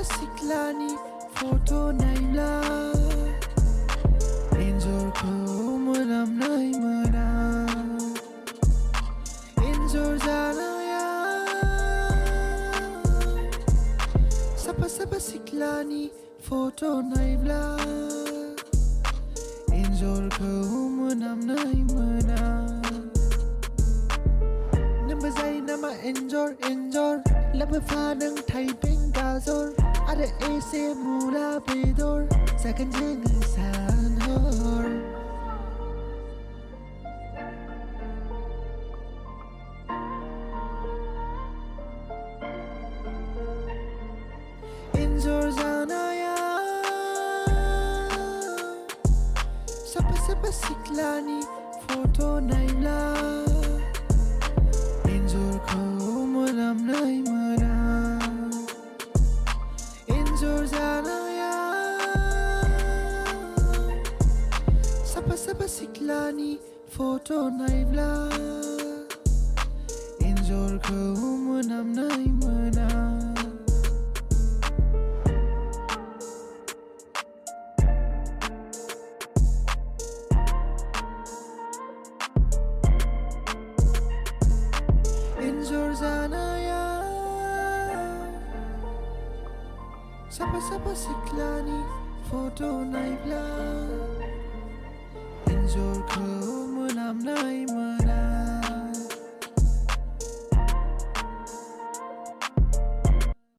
सिक्लानी photo नायब्ला एन्जरखौ मोनामनाय मोना एन्जर जानाया साफा सिक्लानी फोटो नायब्ला एन्जरखौ मोनामनाय मोना नोंबो जायो नामा एन्जर लाबोफादों थाइबें गाजर आरो एसे मुला बेदर जागोन जोङो सान-हर एन्जर जानाया साफा सिख्लानि फट' नायब्ला एन्जरखौ मोनामनाय मोना एन्जर जानाया साफा सिख्लानि फट' नायब्ला एन्जरखौ मोनामनाय मोना एन्जर जानाया साफा सिख्लानि फट' नायब्ला एन्जरखौ मोनामनाय मोना